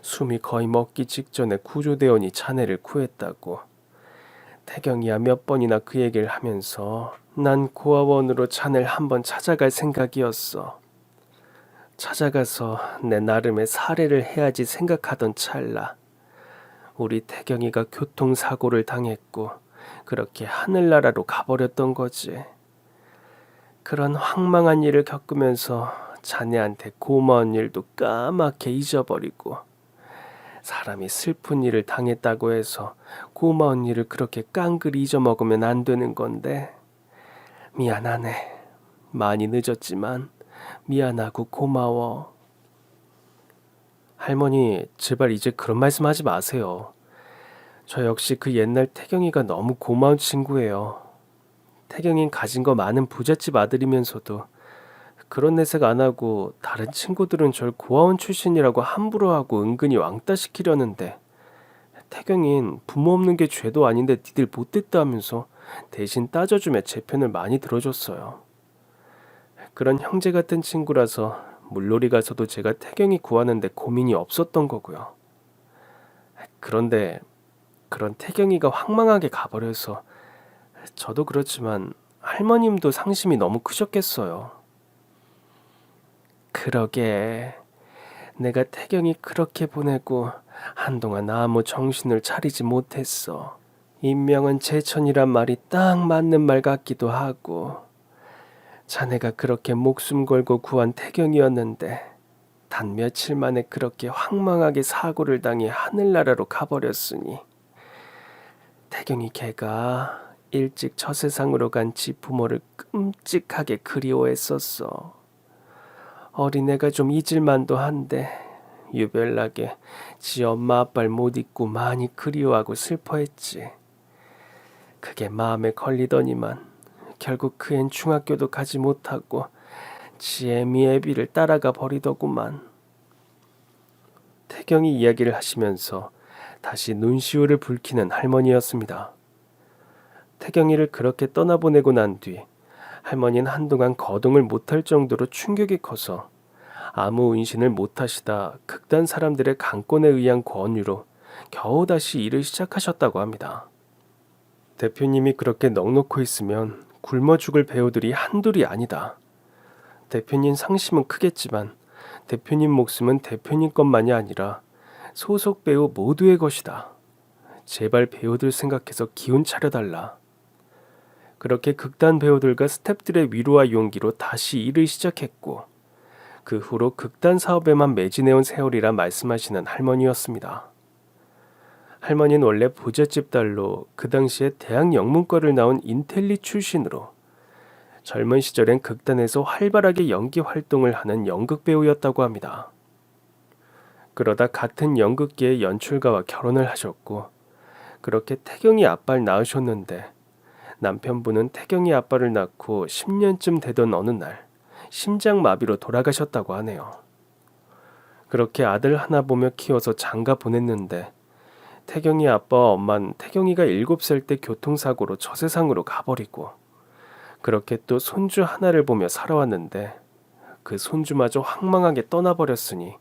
숨이 거의 먹기 직전에 구조대원이 자네를 구했다고. 태경이야 몇 번이나 그 얘기를 하면서 난 고아원으로 자네를 한번 찾아갈 생각이었어. 찾아가서 내 나름의 사례를 해야지 생각하던 찰나 우리 태경이가 교통사고를 당했고 그렇게 하늘나라로 가버렸던 거지. 그런 황망한 일을 겪으면서 자네한테 고마운 일도 까맣게 잊어버리고 사람이 슬픈 일을 당했다고 해서 고마운 일을 그렇게 깡그리 잊어먹으면 안 되는 건데 미안하네. 많이 늦었지만 미안하고 고마워. 할머니, 제발 이제 그런 말씀하지 마세요. 저 역시 그 옛날 태경이가 너무 고마운 친구예요. 태경이는 가진 거 많은 부잣집 아들이면서도 그런 내색 안 하고 다른 친구들은 절 고아원 출신이라고 함부로 하고 은근히 왕따 시키려는데 태경이는 부모 없는 게 죄도 아닌데 니들 못됐다 하면서 대신 따져주며 제 편을 많이 들어줬어요. 그런 형제 같은 친구라서 물놀이 가서도 제가 태경이 구하는데 고민이 없었던 거고요. 그런데 그런 태경이가 황망하게 가버려서 저도 그렇지만 할머님도 상심이 너무 크셨겠어요. 그러게 내가 태경이 그렇게 보내고 한동안 아무 정신을 차리지 못했어. 인명은 제천이란 말이 딱 맞는 말 같기도 하고 자네가 그렇게 목숨 걸고 구한 태경이었는데 단 며칠 만에 그렇게 황망하게 사고를 당해 하늘나라로 가버렸으니 태경이 걔가 일찍 저 세상으로 간 지 부모를 끔찍하게 그리워했었어. 어린애가 좀 잊을만도 한데 유별나게 지 엄마 아빠를 못 잊고 많이 그리워하고 슬퍼했지. 그게 마음에 걸리더니만 결국 그 앤 중학교도 가지 못하고 지 애미 애비를 따라가 버리더구만. 태경이 이야기를 하시면서 다시 눈시울을 붉히는 할머니였습니다. 태경이를 그렇게 떠나보내고 난 뒤 할머니는 한동안 거동을 못할 정도로 충격이 커서 아무 운신을 못하시다 극단 사람들의 강권에 의한 권유로 겨우 다시 일을 시작하셨다고 합니다. 대표님이 그렇게 넋놓고 있으면 굶어 죽을 배우들이 한둘이 아니다. 대표님 상심은 크겠지만 대표님 목숨은 대표님 것만이 아니라 소속 배우 모두의 것이다. 제발 배우들 생각해서 기운 차려달라. 그렇게 극단 배우들과 스태프들의 위로와 용기로 다시 일을 시작했고 그 후로 극단 사업에만 매진해온 세월이라 말씀하시는 할머니였습니다. 할머니는 원래 부잣집 딸로 그 당시에 대학 영문과를 나온 인텔리 출신으로 젊은 시절엔 극단에서 활발하게 연기 활동을 하는 연극 배우였다고 합니다. 그러다 같은 연극계의 연출가와 결혼을 하셨고 그렇게 태경이 아빠를 낳으셨는데 남편분은 태경이 아빠를 낳고 10년쯤 되던 어느 날 심장마비로 돌아가셨다고 하네요. 그렇게 아들 하나 보며 키워서 장가 보냈는데 태경이 아빠와 엄마는 태경이가 7살 때 교통사고로 저 세상으로 가버리고 그렇게 또 손주 하나를 보며 살아왔는데 그 손주마저 황망하게 떠나버렸으니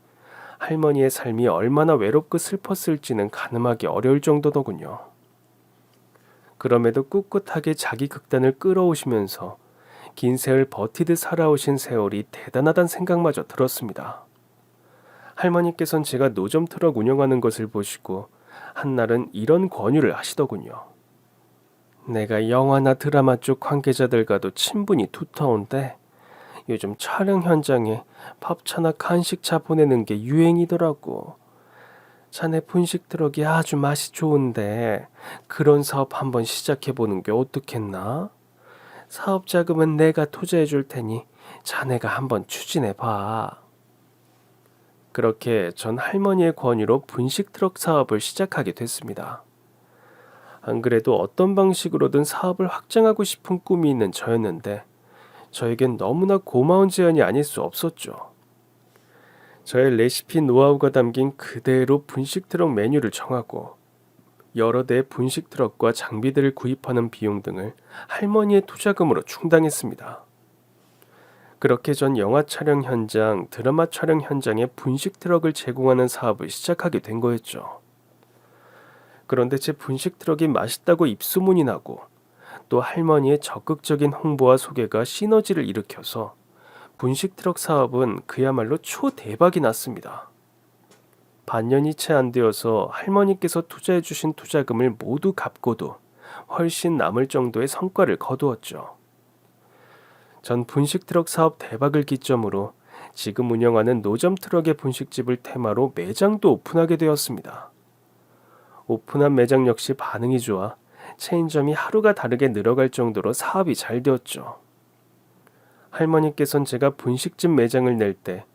할머니의 삶이 얼마나 외롭고 슬펐을지는 가늠하기 어려울 정도더군요. 그럼에도 꿋꿋하게 자기 극단을 끌어오시면서 긴 세월 버티듯 살아오신 세월이 대단하다는 생각마저 들었습니다. 할머니께서는 제가 노점 트럭 운영하는 것을 보시고 한날은 이런 권유를 하시더군요. 내가 영화나 드라마 쪽 관계자들과도 친분이 두터운데 요즘 촬영 현장에 밥차나 간식차 보내는 게 유행이더라고. 자네 분식 트럭이 아주 맛이 좋은데 그런 사업 한번 시작해 보는 게 어떻겠나? 사업 자금은 내가 투자해 줄 테니 자네가 한번 추진해 봐. 그렇게 전 할머니의 권유로 분식 트럭 사업을 시작하게 됐습니다. 안 그래도 어떤 방식으로든 사업을 확장하고 싶은 꿈이 있는 저였는데 저에겐 너무나 고마운 제안이 아닐 수 없었죠. 저의 레시피 노하우가 담긴 그대로 분식 트럭 메뉴를 정하고 여러 대의 분식 트럭과 장비들을 구입하는 비용 등을 할머니의 투자금으로 충당했습니다. 그렇게 전 영화 촬영 현장, 드라마 촬영 현장에 분식 트럭을 제공하는 사업을 시작하게 된 거였죠. 그런데 제 분식 트럭이 맛있다고 입소문이 나고 또 할머니의 적극적인 홍보와 소개가 시너지를 일으켜서 분식 트럭 사업은 그야말로 초대박이 났습니다. 반년이 채 안 되어서 할머니께서 투자해 주신 투자금을 모두 갚고도 훨씬 남을 정도의 성과를 거두었죠. 전 분식 트럭 사업 대박을 기점으로 지금 운영하는 노점 트럭의 분식집을 테마로 매장도 오픈하게 되었습니다. 오픈한 매장 역시 반응이 좋아 체인점이 하루가 다르게 늘어갈 정도로 사업이 잘 되었죠. 할머니께서는 제가 분식집 매장을 낼 때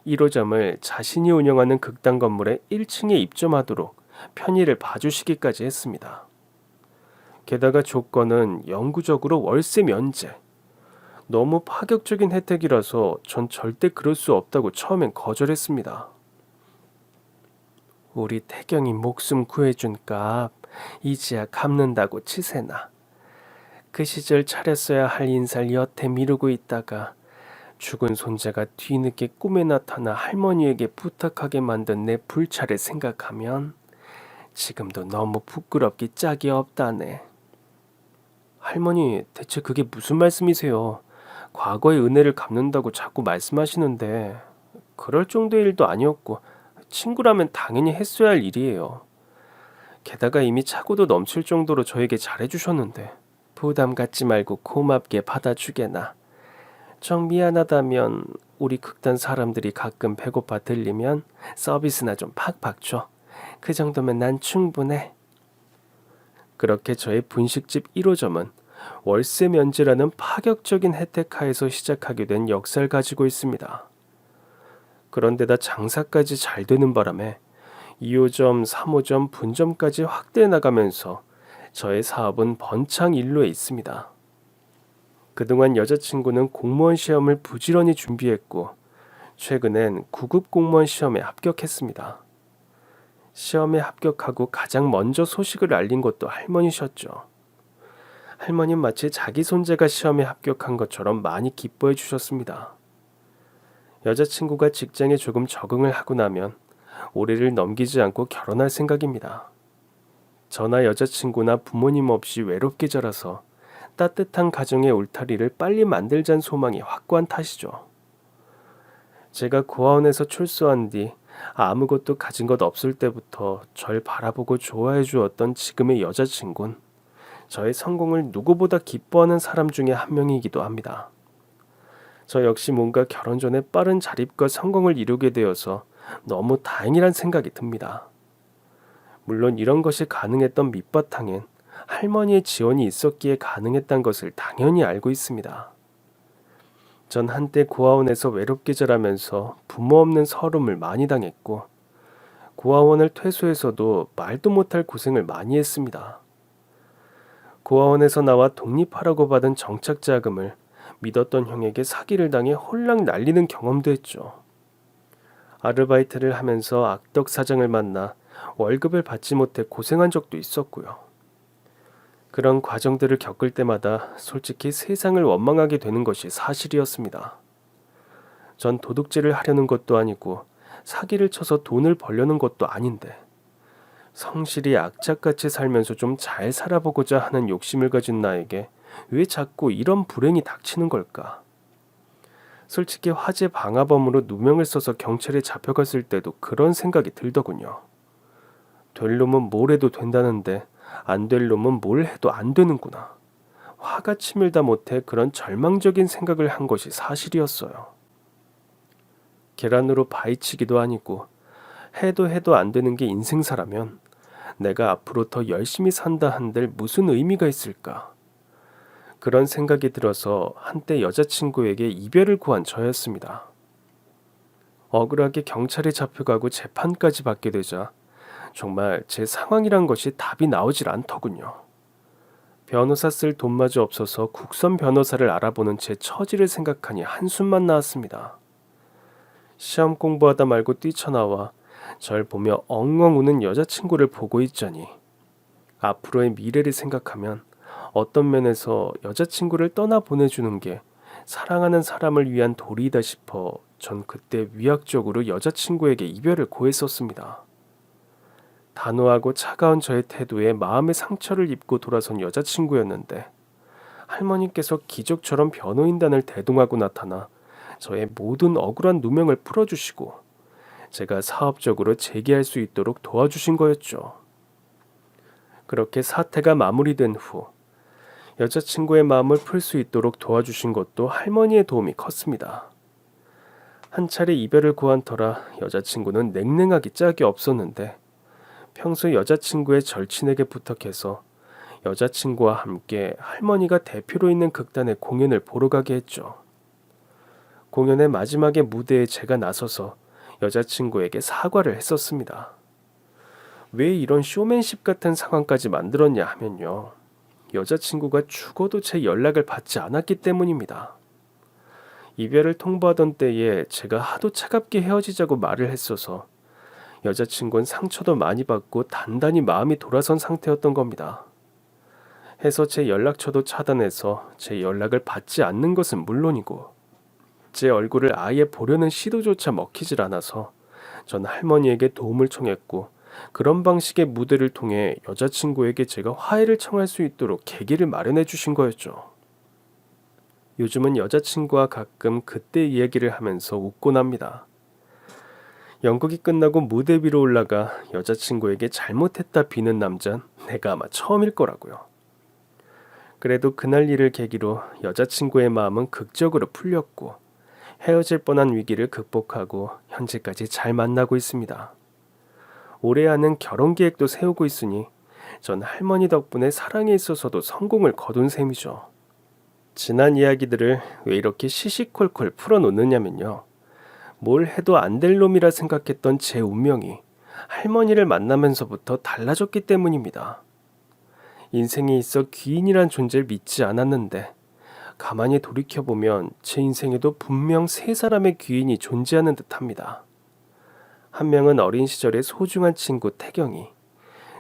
1호점을 자신이 운영하는 극단 건물의 1층에 입점하도록 편의를 봐주시기까지 했습니다. 게다가 조건은 영구적으로 월세 면제. 너무 파격적인 혜택이라서 전 절대 그럴 수 없다고 처음엔 거절했습니다. 우리 태경이 목숨 구해준 값 이제야 갚는다고 치세나. 그 시절 차렸어야 할 인사를 여태 미루고 있다가 죽은 손자가 뒤늦게 꿈에 나타나 할머니에게 부탁하게 만든 내 불찰을 생각하면 지금도 너무 부끄럽기 짝이 없다네. 할머니, 대체 그게 무슨 말씀이세요? 과거의 은혜를 갚는다고 자꾸 말씀하시는데 그럴 정도의 일도 아니었고 친구라면 당연히 했어야 할 일이에요. 게다가 이미 차고도 넘칠 정도로 저에게 잘해주셨는데 부담 갖지 말고 고맙게 받아주게나. 정 미안하다면 우리 극단 사람들이 가끔 배고파 들리면 서비스나 좀 팍팍 줘. 그 정도면 난 충분해. 그렇게 저의 분식집 1호점은 월세 면제라는 파격적인 혜택 하에서 시작하게 된 역사를 가지고 있습니다. 그런데다 장사까지 잘 되는 바람에 2호점, 3호점, 분점까지 확대해 나가면서 저의 사업은 번창 일로에 있습니다. 그동안 여자친구는 공무원 시험을 부지런히 준비했고 최근엔 9급 공무원 시험에 합격했습니다. 시험에 합격하고 가장 먼저 소식을 알린 것도 할머니셨죠. 할머니는 마치 자기 손자가 시험에 합격한 것처럼 많이 기뻐해 주셨습니다. 여자친구가 직장에 조금 적응을 하고 나면 올해를 넘기지 않고 결혼할 생각입니다. 저나 여자친구나 부모님 없이 외롭게 자라서 따뜻한 가정의 울타리를 빨리 만들자는 소망이 확고한 탓이죠. 제가 고아원에서 출소한 뒤 아무것도 가진 것 없을 때부터 절 바라보고 좋아해 주었던 지금의 여자친구는 저의 성공을 누구보다 기뻐하는 사람 중에 한 명이기도 합니다. 저 역시 뭔가 결혼 전에 빠른 자립과 성공을 이루게 되어서 너무 다행이란 생각이 듭니다. 물론 이런 것이 가능했던 밑바탕엔 할머니의 지원이 있었기에 가능했던 것을 당연히 알고 있습니다. 전 한때 고아원에서 외롭게 자라면서 부모 없는 서름을 많이 당했고 고아원을 퇴소해서도 말도 못할 고생을 많이 했습니다. 고아원에서 나와 독립하라고 받은 정착자금을 믿었던 형에게 사기를 당해 홀랑 날리는 경험도 했죠. 아르바이트를 하면서 악덕 사장을 만나 월급을 받지 못해 고생한 적도 있었고요. 그런 과정들을 겪을 때마다 솔직히 세상을 원망하게 되는 것이 사실이었습니다. 전 도둑질을 하려는 것도 아니고 사기를 쳐서 돈을 벌려는 것도 아닌데 성실히 악착같이 살면서 좀 잘 살아보고자 하는 욕심을 가진 나에게 왜 자꾸 이런 불행이 닥치는 걸까? 솔직히 화재 방화범으로 누명을 써서 경찰에 잡혀갔을 때도 그런 생각이 들더군요. 될 놈은 뭘 해도 된다는데 안 될 놈은 뭘 해도 안 되는구나. 화가 치밀다 못해 그런 절망적인 생각을 한 것이 사실이었어요. 계란으로 바위치기도 아니고 해도 안 되는 게 인생사라면 내가 앞으로 더 열심히 산다 한들 무슨 의미가 있을까? 그런 생각이 들어서 한때 여자친구에게 이별을 구한 저였습니다. 억울하게 경찰에 잡혀가고 재판까지 받게 되자 정말 제 상황이란 것이 답이 나오질 않더군요. 변호사 쓸 돈마저 없어서 국선 변호사를 알아보는 제 처지를 생각하니 한숨만 나왔습니다. 시험 공부하다 말고 뛰쳐나와 절 보며 엉엉 우는 여자친구를 보고 있자니 앞으로의 미래를 생각하면 어떤 면에서 여자친구를 떠나보내주는 게 사랑하는 사람을 위한 도리이다 싶어 전 그때 위약적으로 여자친구에게 이별을 고했었습니다. 단호하고 차가운 저의 태도에 마음의 상처를 입고 돌아선 여자친구였는데 할머니께서 기적처럼 변호인단을 대동하고 나타나 저의 모든 억울한 누명을 풀어주시고 제가 사업적으로 재기할 수 있도록 도와주신 거였죠. 그렇게 사태가 마무리된 후 여자친구의 마음을 풀 수 있도록 도와주신 것도 할머니의 도움이 컸습니다. 한 차례 이별을 구한 터라 여자친구는 냉랭하기 짝이 없었는데 평소 여자친구의 절친에게 부탁해서 여자친구와 함께 할머니가 대표로 있는 극단의 공연을 보러 가게 했죠. 공연의 마지막에 무대에 제가 나서서 여자친구에게 사과를 했었습니다. 왜 이런 쇼맨십 같은 상황까지 만들었냐 하면요. 여자친구가 죽어도 제 연락을 받지 않았기 때문입니다. 이별을 통보하던 때에 제가 하도 차갑게 헤어지자고 말을 했어서 여자친구는 상처도 많이 받고 단단히 마음이 돌아선 상태였던 겁니다. 해서 제 연락처도 차단해서 제 연락을 받지 않는 것은 물론이고 제 얼굴을 아예 보려는 시도조차 먹히질 않아서 전 할머니에게 도움을 청했고 그런 방식의 무대를 통해 여자친구에게 제가 화해를 청할 수 있도록 계기를 마련해 주신 거였죠. 요즘은 여자친구와 가끔 그때 이야기를 하면서 웃곤 합니다. 연극이 끝나고 무대 위로 올라가 여자친구에게 잘못했다 비는 남잔 내가 아마 처음일 거라고요. 그래도 그날 일을 계기로 여자친구의 마음은 극적으로 풀렸고 헤어질 뻔한 위기를 극복하고 현재까지 잘 만나고 있습니다. 올해 하는 결혼 계획도 세우고 있으니 전 할머니 덕분에 사랑에 있어서도 성공을 거둔 셈이죠. 지난 이야기들을 왜 이렇게 시시콜콜 풀어놓느냐면요. 뭘 해도 안 될 놈이라 생각했던 제 운명이 할머니를 만나면서부터 달라졌기 때문입니다. 인생에 있어 귀인이란 존재를 믿지 않았는데 가만히 돌이켜보면 제 인생에도 분명 세 사람의 귀인이 존재하는 듯합니다. 한 명은 어린 시절의 소중한 친구 태경이,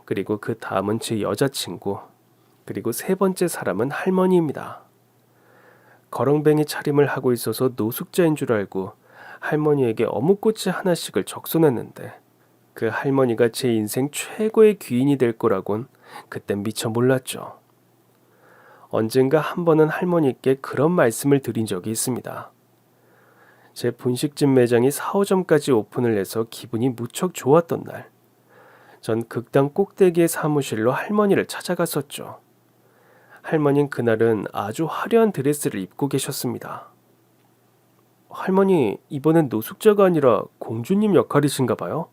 그리고 그 다음은 제 여자친구, 그리고 세 번째 사람은 할머니입니다. 거렁뱅이 차림을 하고 있어서 노숙자인 줄 알고 할머니에게 어묵꼬치 하나씩을 적손했는데 그 할머니가 제 인생 최고의 귀인이 될 거라곤 그땐 미처 몰랐죠. 언젠가 한 번은 할머니께 그런 말씀을 드린 적이 있습니다. 제 분식집 매장이 4호점까지 오픈을 해서 기분이 무척 좋았던 날, 전 극당 꼭대기의 사무실로 할머니를 찾아갔었죠. 할머니는 그날은 아주 화려한 드레스를 입고 계셨습니다. 할머니, 이번엔 노숙자가 아니라 공주님 역할이신가 봐요?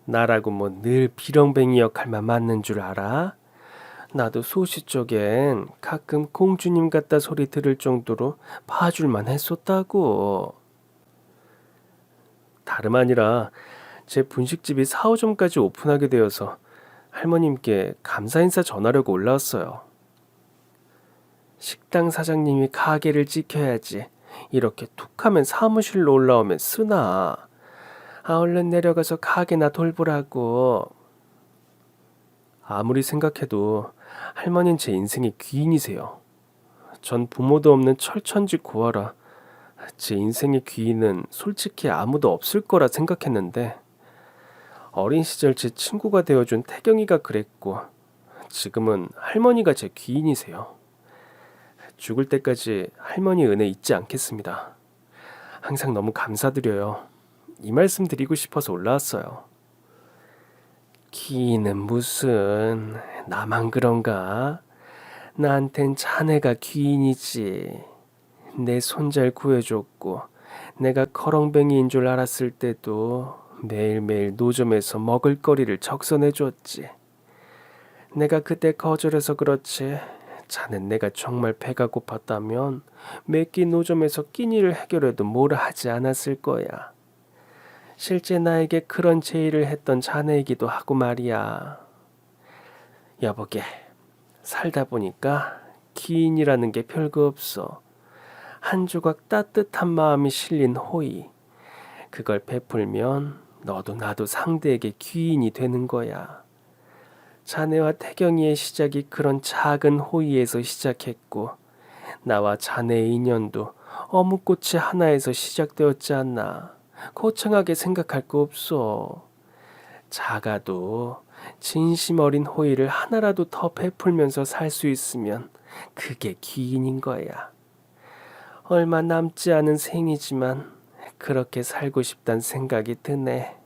나라고 뭐 늘 비렁뱅이 역할만 맡는 줄 알아? 나도 소시 쪽엔 가끔 공주님 같다 소리 들을 정도로 봐줄만 했었다고. 다름 아니라 제 분식집이 4호점까지 오픈하게 되어서 할머님께 감사 인사 전하려고 올라왔어요. 식당 사장님이 가게를 지켜야지. 이렇게 툭하면 사무실로 올라오면 쓰나. 얼른 내려가서 가게나 돌보라고. 아무리 생각해도 할머니는 제 인생의 귀인이세요. 전 부모도 없는 철천지 고아라 제 인생의 귀인은 솔직히 아무도 없을 거라 생각했는데 어린 시절 제 친구가 되어준 태경이가 그랬고 지금은 할머니가 제 귀인이세요. 죽을 때까지 할머니 은혜 잊지 않겠습니다. 항상 너무 감사드려요. 이 말씀 드리고 싶어서 올라왔어요. 귀인은 무슨 나만 그런가? 나한텐 자네가 귀인이지. 내 손 잘 구해줬고 내가 거렁뱅이인 줄 알았을 때도 매일매일 노점에서 먹을거리를 적선해줬지. 내가 그때 거절해서 그렇지. 자넨 내가 정말 배가 고팠다면 몇 끼 노점에서 끼니를 해결해도 뭐라 하지 않았을 거야. 실제 나에게 그런 제의를 했던 자네이기도 하고 말이야. 여보게, 살다 보니까 기인이라는 게 별거 없어. 한 조각 따뜻한 마음이 실린 호의. 그걸 베풀면 너도 나도 상대에게 귀인이 되는 거야. 자네와 태경이의 시작이 그런 작은 호의에서 시작했고 나와 자네의 인연도 어묵꽃이 하나에서 시작되었지 않나. 거창하게 생각할 거 없어. 작아도 진심 어린 호의를 하나라도 더 베풀면서 살 수 있으면 그게 기인인 거야. 얼마 남지 않은 생이지만 그렇게 살고 싶단 생각이 드네.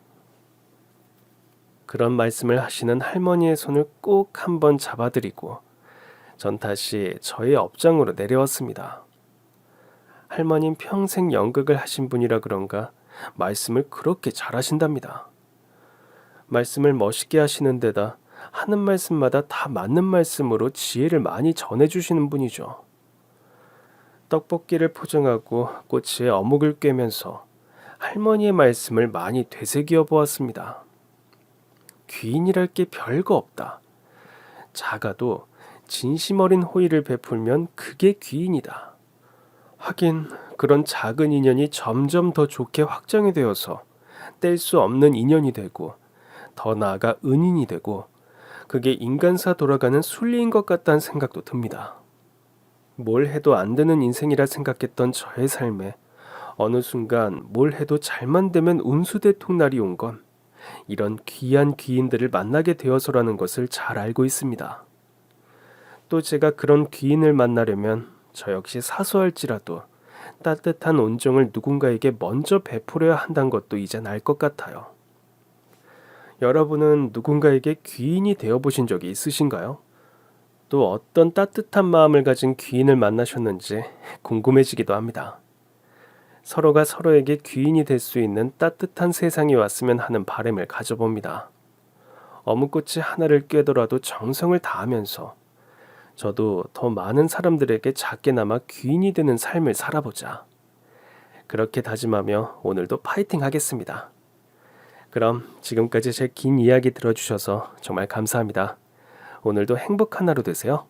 그런 말씀을 하시는 할머니의 손을 꼭 한번 잡아드리고 전 다시 저의 업장으로 내려왔습니다. 할머님 평생 연극을 하신 분이라 그런가 말씀을 그렇게 잘하신답니다. 말씀을 멋있게 하시는 데다 하는 말씀마다 다 맞는 말씀으로 지혜를 많이 전해주시는 분이죠. 떡볶이를 포장하고 꼬치에 어묵을 꿰면서 할머니의 말씀을 많이 되새겨 보았습니다. 귀인이랄 게 별거 없다. 작아도 진심 어린 호의를 베풀면 그게 귀인이다. 하긴 그런 작은 인연이 점점 더 좋게 확장이 되어서 뗄 수 없는 인연이 되고 더 나아가 은인이 되고 그게 인간사 돌아가는 순리인 것 같다는 생각도 듭니다. 뭘 해도 안 되는 인생이라 생각했던 저의 삶에 어느 순간 뭘 해도 잘만 되면 운수대통날이 온 건 이런 귀한 귀인들을 만나게 되어서라는 것을 잘 알고 있습니다. 또 제가 그런 귀인을 만나려면 저 역시 사소할지라도 따뜻한 온정을 누군가에게 먼저 베풀어야 한다는 것도 이젠 알 것 같아요. 여러분은 누군가에게 귀인이 되어보신 적이 있으신가요? 또 어떤 따뜻한 마음을 가진 귀인을 만나셨는지 궁금해지기도 합니다. 서로가 서로에게 귀인이 될 수 있는 따뜻한 세상이 왔으면 하는 바람을 가져봅니다. 어묵꽃이 하나를 꿰더라도 정성을 다하면서 저도 더 많은 사람들에게 작게나마 귀인이 되는 삶을 살아보자. 그렇게 다짐하며 오늘도 파이팅 하겠습니다. 그럼 지금까지 제 긴 이야기 들어주셔서 정말 감사합니다. 오늘도 행복한 하루 되세요.